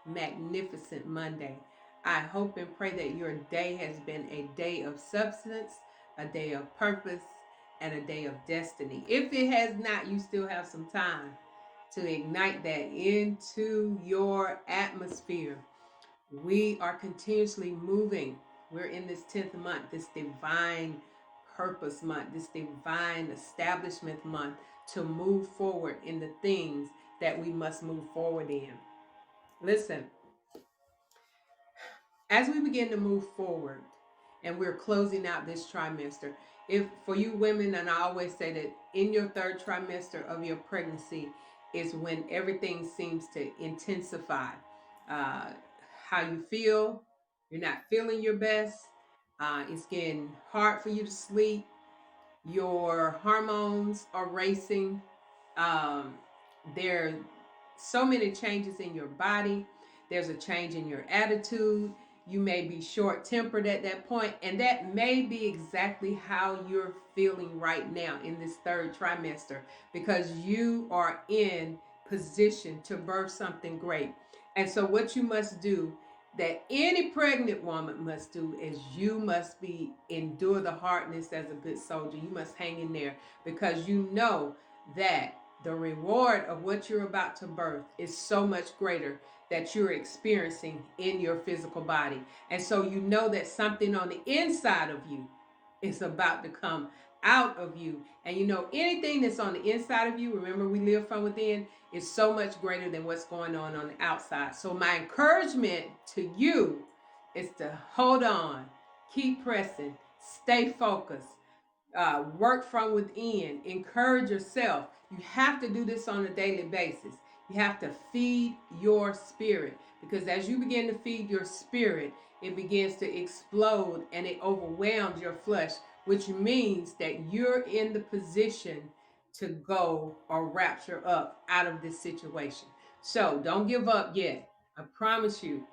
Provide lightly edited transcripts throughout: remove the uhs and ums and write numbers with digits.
magnificent Monday. I hope and pray that your day has been a day of substance, a day of purpose, and a day of destiny. If it has not, you still have some time to ignite that into your atmosphere. We are continuously moving. We're in this 10th month, this divine purpose month, this divine establishment month to move forward in the things that we must move forward in. Listen, as we begin to move forward and we're closing out this trimester, if for you women, and I always say that in your third trimester of your pregnancy is when everything seems to intensify. Uh, how you feel, you're not feeling your best, it's getting hard for you to sleep, your hormones are racing, um, there are so many changes in your body. There's a change in your attitude. You may be short tempered at that point, and that may be exactly how you're feeling right now in this third trimester because you are in position to birth something great. And so, what you must do that any pregnant woman must do is you must be endure the hardness as a good soldier. You must hang in there because you know that the reward of what you're about to birth is so much greater that you're experiencing in your physical body. And so you know that something on the inside of you is about to come out of you. And you know, anything that's on the inside of you, remember we live from within, is so much greater than what's going on the outside. So my encouragement to you is to hold on, keep pressing, stay focused, work from within, encourage yourself. You have to do this on a daily basis. You have to feed your spirit because as you begin to feed your spirit, it begins to explode and it overwhelms your flesh, which means that you're in the position to go or rapture up out of this situation. So don't give up yet. I promise you,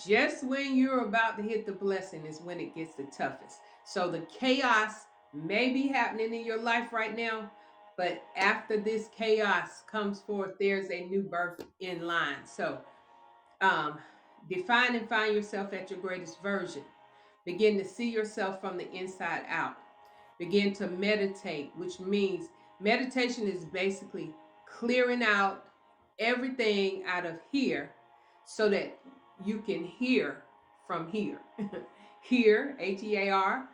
just when you're about to hit the blessing is when it gets the toughest. So the chaos may be happening in your life right now, but after this chaos comes forth, there's a new birth in line. So um, define and find yourself at your greatest version. Begin to see yourself from the inside out. Begin to meditate, which means meditation is basically clearing out everything out of here so that you can hear from here. Hear, Hear,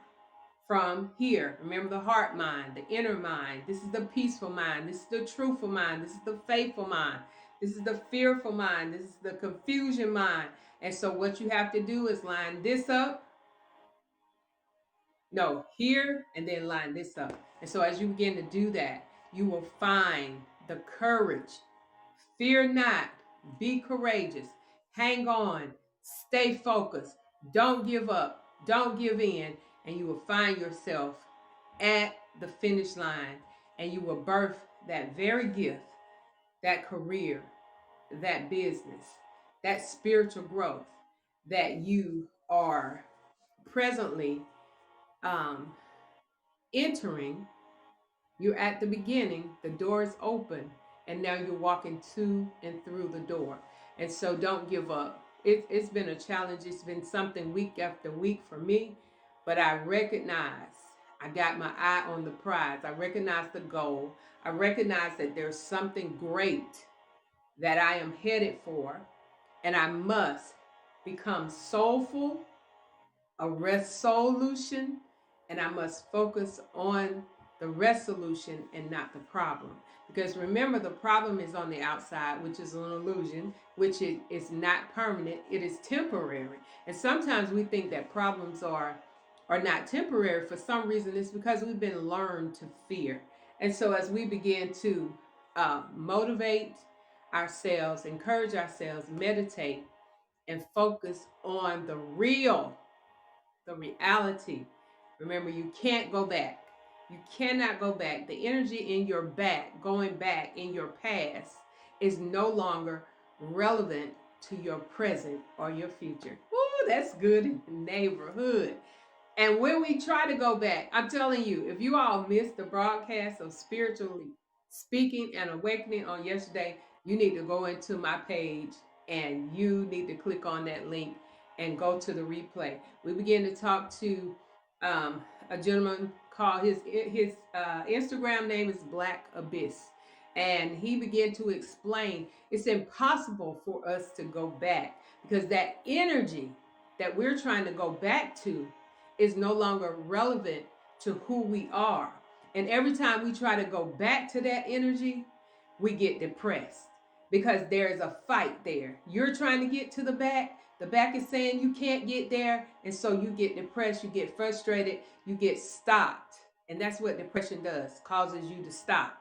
from here. Remember the heart mind, the inner mind. This is the peaceful mind. This is the truthful mind. This is the faithful mind. This is the fearful mind. This is the confusion mind. And so what you have to do is line this up. No, here and then line this up. And so as you begin to do that, you will find the courage. Fear not. Be courageous. Hang on. Stay focused. Don't give up. Don't give in. And you will find yourself at the finish line and you will birth that very gift, that career, that business, that spiritual growth that you are presently um, entering. You're at the beginning, the door is open, and now you're walking to and through the door. And so don't give up. It's been a challenge. It's been something week after week for me, but I recognize I got my eye on the prize. I recognize the goal. I recognize that there's something great that I am headed for, and I must become soulful, a resolution, and I must focus on the resolution and not the problem. Because remember, the problem is on the outside, which is an illusion, which is not permanent, it is temporary. And sometimes we think that problems are not temporary. For some reason, it's because we've been learned to fear. And so as we begin to motivate ourselves, encourage ourselves, meditate, and focus on the reality. Remember, you can't go back. You cannot go back. The energy in your back, going back in your past, is no longer relevant to your present or your future. Ooh, that's good in the neighborhood. And when we try to go back, I'm telling you, if you all missed the broadcast of Spiritually Speaking and Awakening on yesterday, you need to go into my page and you need to click on that link and go to the replay. We begin to talk to a gentleman called his Instagram name is Black Abyss, and he began to explain it's impossible for us to go back because that energy that we're trying to go back to is no longer relevant to who we are. And every time we try to go back to that energy, we get depressed because there's a fight there. You're trying to get to the back. The back is saying you can't get there. And so you get depressed, you get frustrated, you get stopped. And that's what depression does, causes you to stop.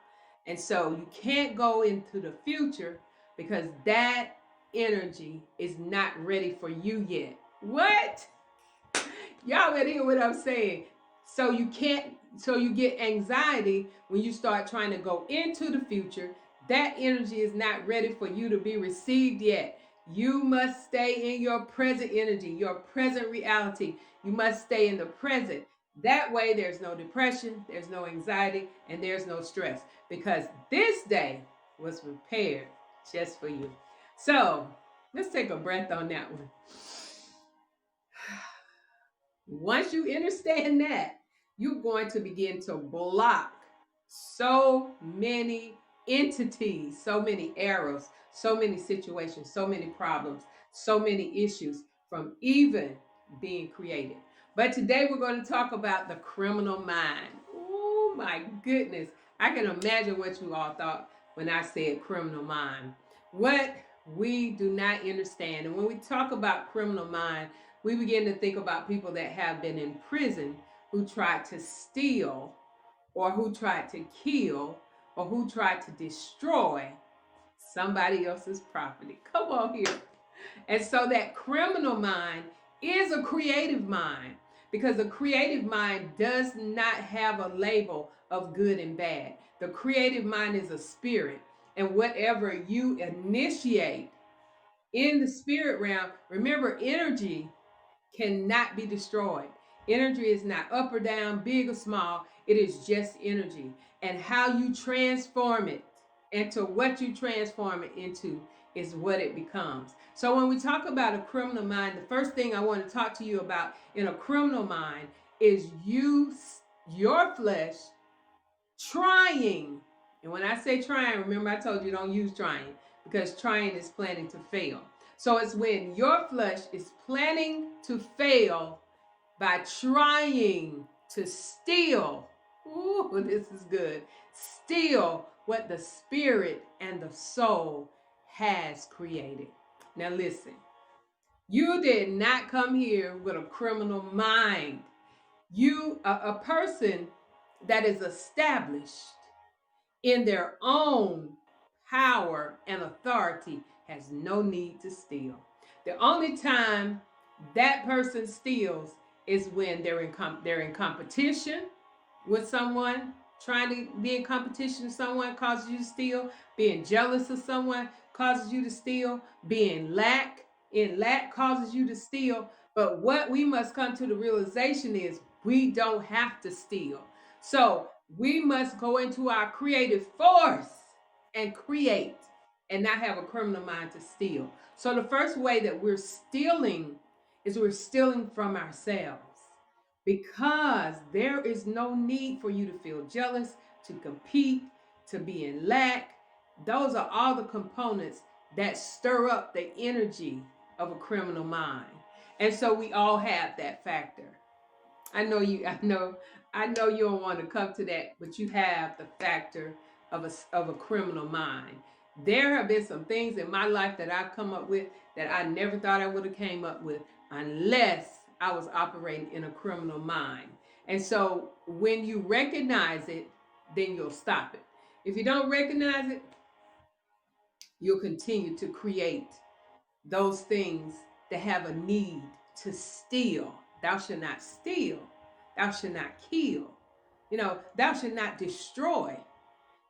And so you can't go into the future because that energy is not ready for you yet. What? Y'all better hear what I'm saying. So you get anxiety when you start trying to go into the future. That energy is not ready for you to be received yet. You must stay in your present energy, your present reality. You must stay in the present. That way there's no depression, there's no anxiety, and there's no stress because this day was prepared just for you. So let's take a breath on that one. Once you understand that, you're going to begin to block so many entities, so many arrows, so many situations, so many problems, so many issues from even being created. But today we're going to talk about the criminal mind. Oh my goodness. I can imagine what you all thought when I said criminal mind. What we do not understand. And when we talk about criminal mind, we begin to think about people that have been in prison who tried to steal or who tried to kill or who tried to destroy somebody else's property. Come on here. And so that criminal mind is a creative mind because a creative mind does not have a label of good and bad. The creative mind is a spirit, and whatever you initiate in the spirit realm, remember, energy cannot be destroyed. Energy is not up or down, big or small. It is just energy. And how you transform it into what you transform it into is what it becomes. So when we talk about a criminal mind, the first thing I want to talk to you about in a criminal mind is your flesh trying. And when I say trying, remember I told you don't use trying because trying is planning to fail. So it's when your flesh is planning to fail by trying to steal. Ooh, this is good. Steal what the spirit and the soul has created. Now listen, you did not come here with a criminal mind. A person that is established in their own power and authority has no need to steal. The only time that person steals is when they're in competition with someone. Trying to be in competition with someone causes you to steal. Being jealous of someone causes you to steal. Being in lack causes you to steal. But what we must come to the realization is we don't have to steal. So we must go into our creative force and create and not have a criminal mind to steal. So the first way that we're stealing is we're stealing from ourselves because there is no need for you to feel jealous, to compete, to be in lack. Those are all the components that stir up the energy of a criminal mind. And so we all have that factor. I know you don't want to come to that, but you have the factor of a criminal mind. There have been some things in my life that I've come up with that I never thought I would have came up with unless I was operating in a criminal mind. And so when you recognize it, then you'll stop it. If you don't recognize it, you'll continue to create those things that have a need to steal. Thou shalt not steal. Thou shalt not kill. Thou shalt not destroy.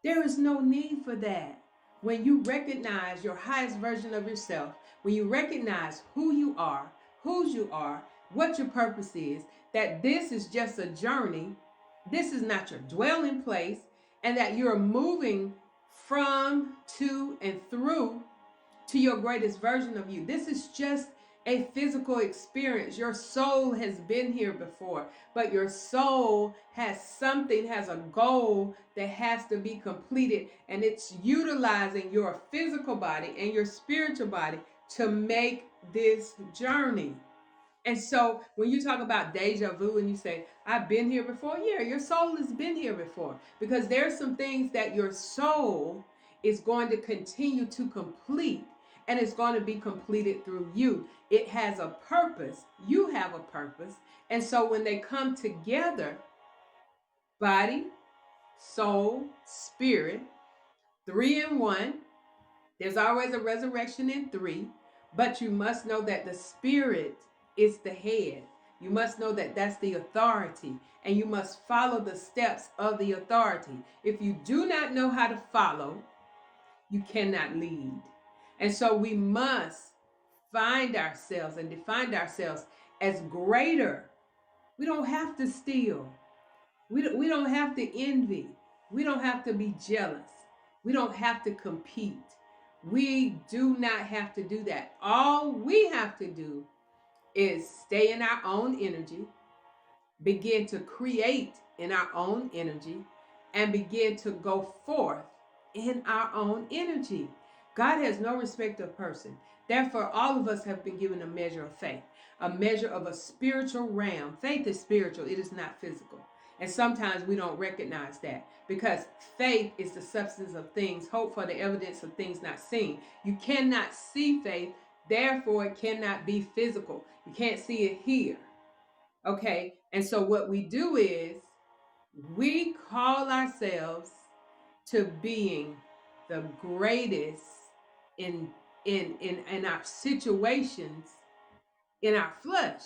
There is no need for that. When you recognize your highest version of yourself, when you recognize who you are, whose you are, what your purpose is, that this is just a journey, this is not your dwelling place, and that you're moving from, to, and through to your greatest version of you. This is just a physical experience. Your soul has been here before, but your soul has something, has a goal that has to be completed, and it's utilizing your physical body and your spiritual body to make this journey. And so when you talk about deja vu and you say, I've been here before, yeah, your soul has been here before, because there's some things that your soul is going to continue to complete, and it's going to be completed through you. It has a purpose. You have a purpose. And so when they come together, body, soul, spirit, three in one, there's always a resurrection in three, but you must know that the spirit is the head. You must know that that's the authority, and you must follow the steps of the authority. If you do not know how to follow, you cannot lead. And so we must find ourselves and define ourselves as greater. We don't have to steal. We don't have to envy. We don't have to be jealous. We don't have to compete. We do not have to do that. All we have to do is stay in our own energy, begin to create in our own energy, and begin to go forth in our own energy. God has no respect of person. Therefore, all of us have been given a measure of faith, a measure of a spiritual realm. Faith is spiritual, it is not physical. And sometimes we don't recognize that, because faith is the substance of things, hope for the evidence of things not seen. You cannot see faith, therefore it cannot be physical. You can't see it here. Okay, and so what we do is we call ourselves to being the greatest in in our situations, in our flesh.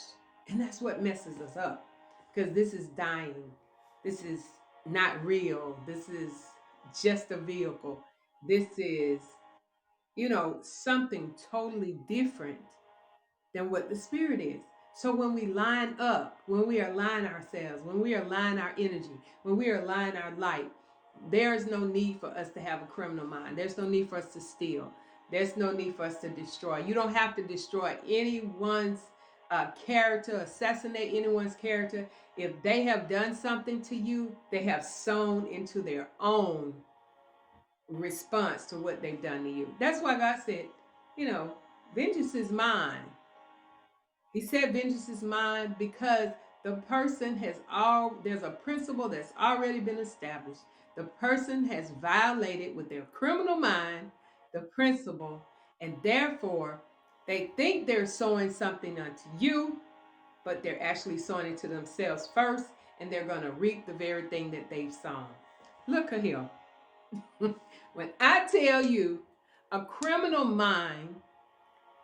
And that's what messes us up, because this is dying. This is not real. This is just a vehicle. This is, something totally different than what the spirit is. So when we line up, when we align ourselves, when we align our energy, when we align our light, there is no need for us to have a criminal mind. There's no need for us to steal. There's no need for us to destroy. You don't have to destroy anyone's character, assassinate anyone's character. If they have done something to you, they have sown into their own response to what they've done to you. That's why God said, vengeance is mine. He said vengeance is mine because the person there's a principle that's already been established. The person has violated with their criminal mind the principle, and therefore they think they're sowing something unto you, but they're actually sowing it to themselves first, and they're going to reap the very thing that they've sown. Look at here. When I tell you a criminal mind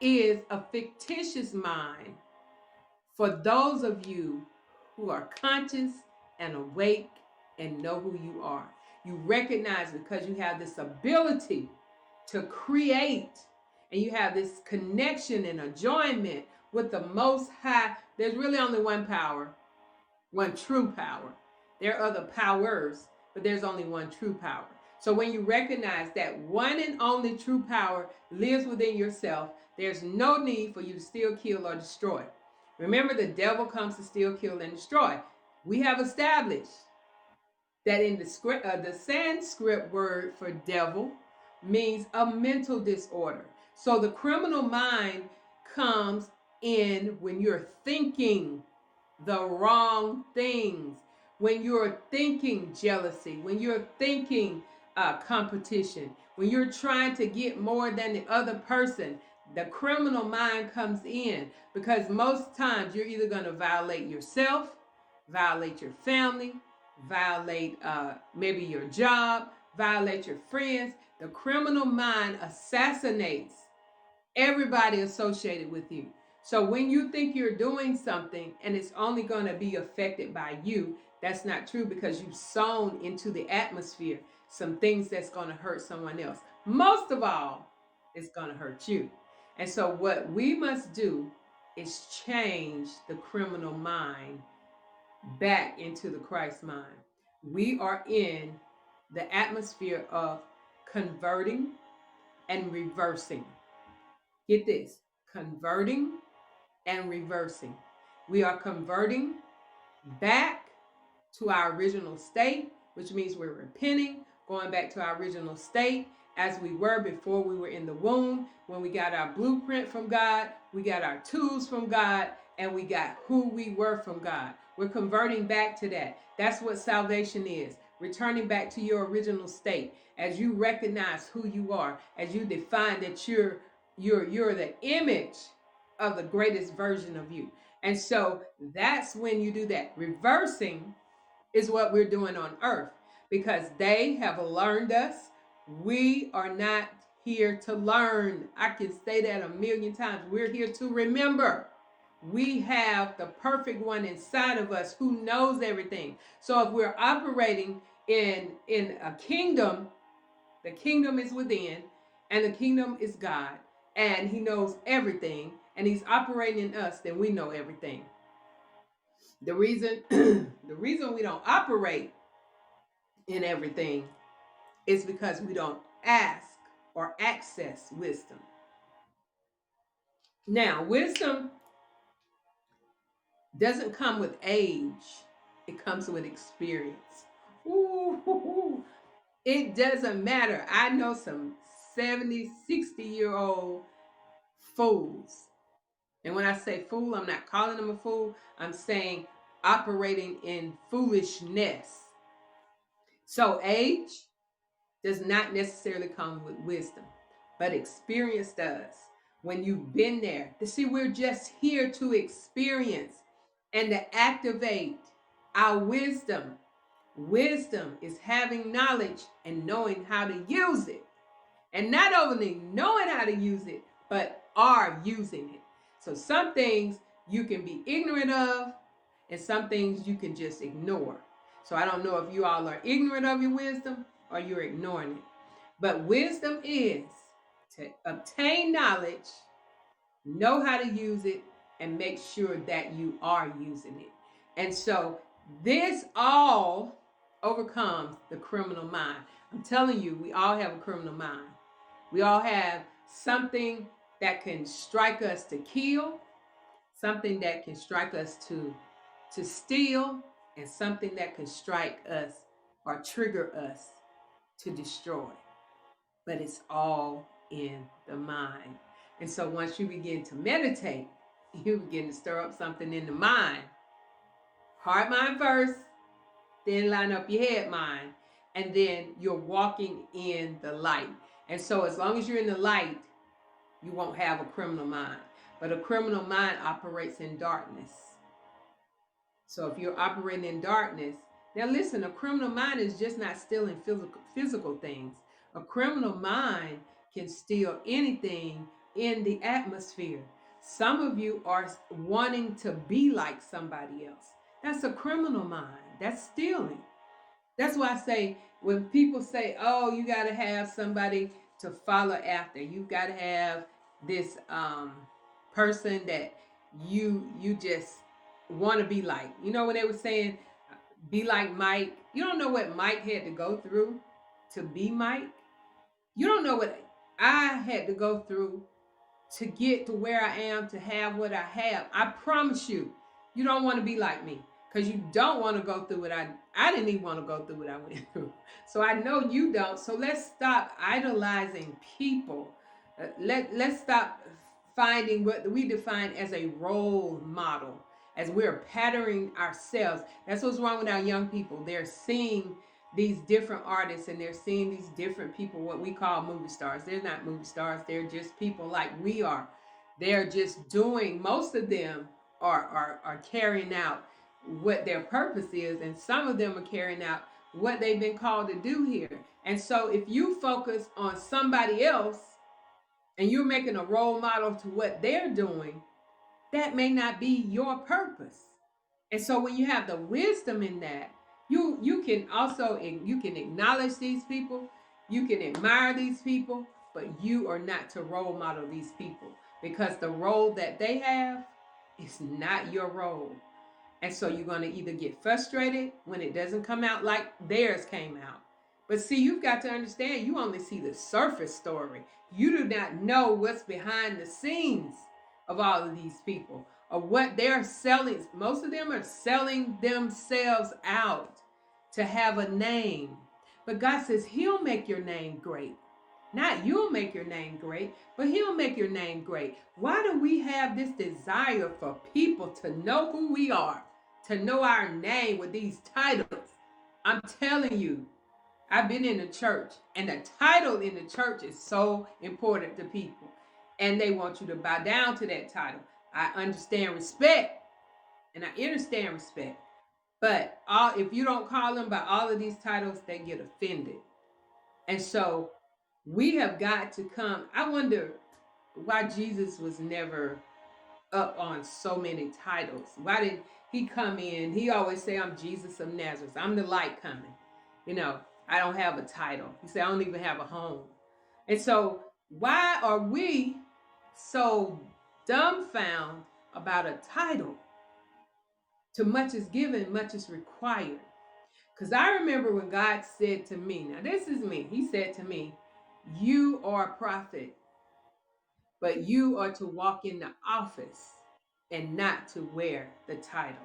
is a fictitious mind, for those of you who are conscious and awake and know who you are, you recognize, because you have this ability to create, and you have this connection and adjoinment with the Most High. There's really only one power, one true power. There are other powers, but there's only one true power. So when you recognize that one and only true power lives within yourself, there's no need for you to steal, kill, or destroy. Remember, the devil comes to steal, kill, and destroy. We have established that in the Sanskrit word for devil means a mental disorder. So the criminal mind comes in when you're thinking the wrong things, when you're thinking jealousy, when you're thinking competition, when you're trying to get more than the other person. The criminal mind comes in, because most times you're either going to violate yourself, violate your family, violate maybe your job, violate your friends. The criminal mind assassinates everybody associated with you. So when you think you're doing something and it's only going to be affected by you, that's not true, because you've sown into the atmosphere some things that's going to hurt someone else. Most of all, it's going to hurt you. And so what we must do is change the criminal mind back into the Christ mind. We are in the atmosphere of converting and reversing. Get this, converting and reversing. We are converting back to our original state, which means we're repenting, going back to our original state as we were before we were in the womb, when we got our blueprint from God, we got our tools from God, and we got who we were from God. We're converting back to that. That's what salvation is. Returning back to your original state as you recognize who you are, as you define that you're the image of the greatest version of you. And so that's when you do that. Reversing is what we're doing on earth because they have learned us. We are not here to learn. I can say that a million times. We're here to remember. We have the perfect one inside of us who knows everything. So if we're operating in a kingdom, the kingdom is within, and the kingdom is God, and He knows everything, and He's operating in us, then we know everything. The reason the reason we don't operate in everything is because we don't ask or access wisdom. Now, wisdom doesn't come with age, it comes with experience. Ooh, it doesn't matter. I know some 70, 60-year-old fools. And when I say fool, I'm not calling them a fool. I'm saying operating in foolishness. So age does not necessarily come with wisdom, but experience does. When you've been there, to see, we're just here to experience and to activate our wisdom. Wisdom is having knowledge and knowing how to use it. And not only knowing how to use it, but are using it. So some things you can be ignorant of, and some things you can just ignore. So I don't know if you all are ignorant of your wisdom or you're ignoring it. But wisdom is to obtain knowledge, know how to use it, and make sure that you are using it. And so this all overcomes the criminal mind. I'm telling you, we all have a criminal mind. We all have something that can strike us to kill, something that can strike us to steal, and something that can strike us or trigger us to destroy. But it's all in the mind. And so once you begin to meditate, you begin to stir up something in the mind. Heart mind first, then line up your head mind, and then you're walking in the light. And so as long as you're in the light, you won't have a criminal mind. But a criminal mind operates in darkness. So if you're operating in darkness, now listen, a criminal mind is just not stealing physical things. A criminal mind can steal anything in the atmosphere. Some of you are wanting to be like somebody else. That's a criminal mind. That's stealing. That's why I say, when people say, oh, you got to have somebody to follow after, you've got to have this person that you just want to be like. You know, when they were saying, be like Mike, you don't know what Mike had to go through to be Mike. You don't know what I had to go through to get to where I am, to have what I have. I promise you, you don't want to be like me, because you don't want to go through what I didn't even want to go through what I went through. So I know you don't. So let's stop idolizing people. Let's stop finding what we define as a role model, as we're patterning ourselves. That's what's wrong with our young people. They're seeing these different artists, and they're seeing these different people, what we call movie stars. They're not movie stars. They're just people like we are. They're just doing, most of them are carrying out what their purpose is, and some of them are carrying out what they've been called to do here. And so if you focus on somebody else and you're making a role model to what they're doing, that may not be your purpose. And so when you have the wisdom in that, you can also, you can acknowledge these people, you can admire these people, but you are not to role model these people, because the role that they have is not your role. And so you're going to either get frustrated when it doesn't come out like theirs came out, But see, you've got to understand, you only see the surface story. You do not know what's behind the scenes of all of these people, or what they're selling. Most of them are selling themselves out to have a name. But God says He'll make your name great. Not you'll make your name great, but He'll make your name great. Why do we have this desire for people to know who we are, to know our name with these titles? I'm telling you, I've been in the church, and the title in the church is so important to people, and they want you to bow down to that title. I understand respect, and I understand respect, but if you don't call them by all of these titles, they get offended. And so we have got to come. I wonder why Jesus was never up on so many titles. Why did He come in? He always say, I'm Jesus of Nazareth. I'm the light coming. You know, I don't have a title. He said, I don't even have a home. And so why are we so dumbfounded about a title? Too much is given, much is required. Because I remember when God said to me, now this is me, He said to me, you are a prophet, but you are to walk in the office and not to wear the title.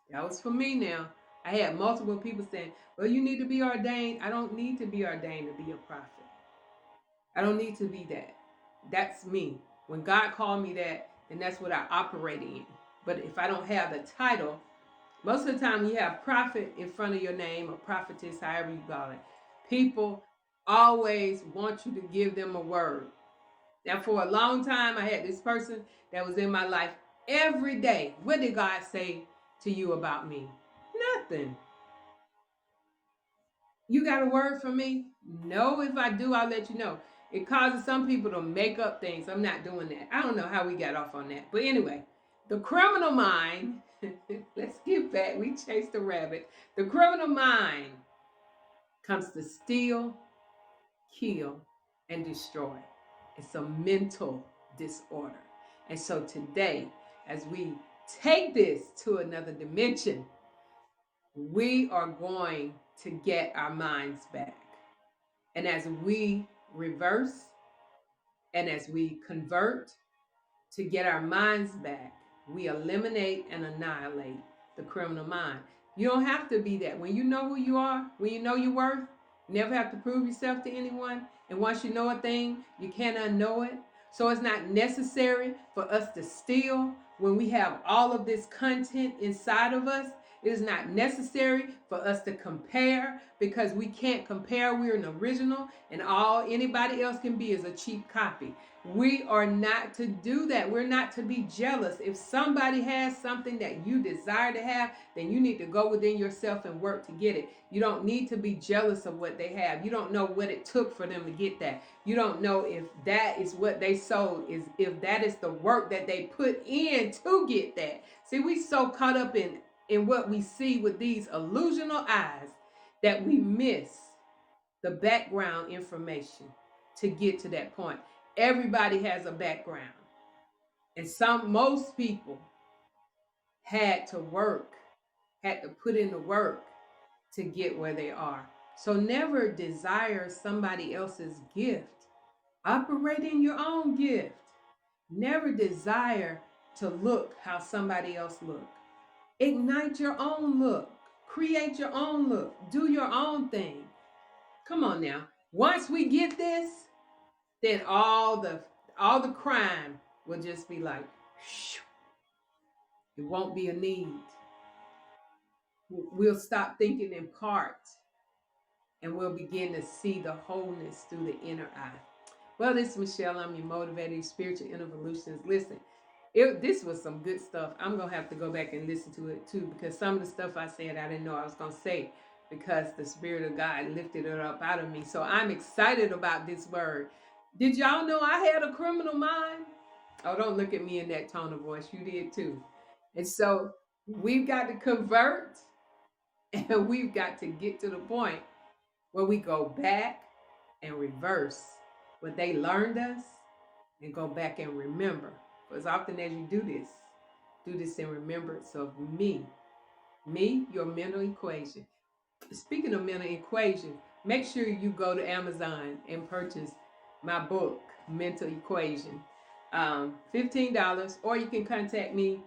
That was for me now. I had multiple people saying, well, you need to be ordained. I don't need to be ordained to be a prophet. I don't need to be that. That's me. When God called me that, then that's what I operate in. But if I don't have the title, most of the time you have prophet in front of your name, or prophetess, however you call it. People always want you to give them a word. Now, for a long time, I had this person that was in my life every day. What did God say to you about me? Nothing. You got a word for me? No, if I do, I'll let you know. It causes some people to make up things. I'm not doing that. I don't know how we got off on that. But anyway, the criminal mind, let's get back. We chased the rabbit. The criminal mind comes to steal, kill, and destroy. It's a mental disorder. And so today, as we take this to another dimension, we are going to get our minds back. And as we reverse and as we convert to get our minds back, we eliminate and annihilate the criminal mind. You don't have to be that. When you know who you are, when you know your worth, you never have to prove yourself to anyone. And once you know a thing, you can't unknow it. So it's not necessary for us to steal when we have all of this content inside of us. It is not necessary for us to compare, because we can't compare. We're an original, and all anybody else can be is a cheap copy. We are not to do that. We're not to be jealous. If somebody has something that you desire to have, then you need to go within yourself and work to get it. You don't need to be jealous of what they have. You don't know what it took for them to get that. You don't know if that is what they sold, if that is the work that they put in to get that. See, we so caught up in what we see with these illusional eyes that we miss the background information to get to that point. Everybody has a background, and most people had to work, had to put in the work to get where they are. So never desire somebody else's gift. Operate in your own gift. Never desire to look how somebody else look. Ignite your own look. Create your own look. Do your own thing. Come on now. Once we get this, then all the crime will just be like, shoo. It won't be a need. We'll stop thinking in parts, and we'll begin to see the wholeness through the inner eye. Well, this is Michelle. I'm your motivating spiritual evolutionist. Listen, this was some good stuff. I'm going to have to go back and listen to it too, because some of the stuff I said I didn't know I was going to say, because the Spirit of God lifted it up out of me. So I'm excited about this word. Did y'all know I had a criminal mind? Oh, don't look at me in that tone of voice. You did too. And so we've got to convert, and we've got to get to the point where we go back and reverse what they learned us, and go back and remember. For as often as you do this in remembrance of me, your mental equation. Speaking of mental equation, make sure you go to Amazon and purchase my book, Mental Equation. $15, or you can contact me,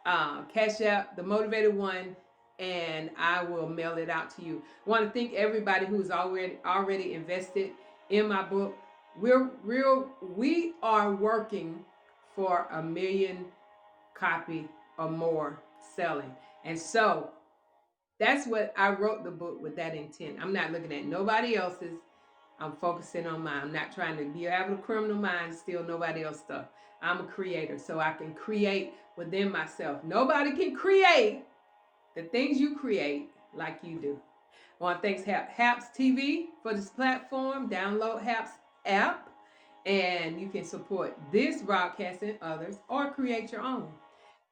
Cash App, The Motivated One, and I will mail it out to you. I want to thank everybody who's already invested in my book. We are working for 1 million copy or more selling. And so that's what I wrote the book with, that intent. I'm not looking at nobody else's. I'm focusing on mine. I'm not trying to be having a criminal mind, steal nobody else's stuff. I'm a creator, so I can create within myself. Nobody can create the things you create like you do. I want to thank Haps TV for this platform. Download Haps app, and you can support this broadcast and others, or create your own.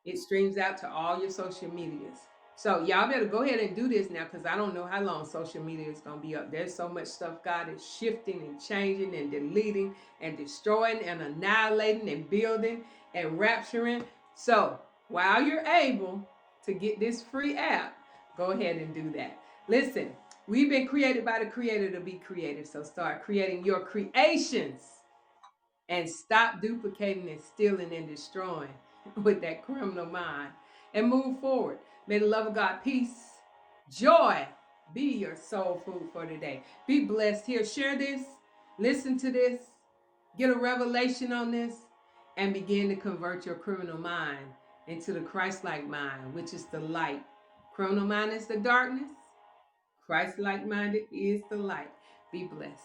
It streams out to all your social medias. So y'all better go ahead and do this now, because I don't know how long social media is going to be up. There's so much stuff God is shifting and changing and deleting and destroying and annihilating and building and rapturing. So while you're able to get this free app, go ahead and do that. Listen, we've been created by the Creator to be creative. So start creating your creations and stop duplicating and stealing and destroying with that criminal mind, and move forward. May the love of God, peace, joy be your soul food for today. Be blessed here. Share this, listen to this, get a revelation on this, and begin to convert your criminal mind into the Christ-like mind, which is the light. Criminal mind is the darkness. Christ-like minded is the light. Be blessed.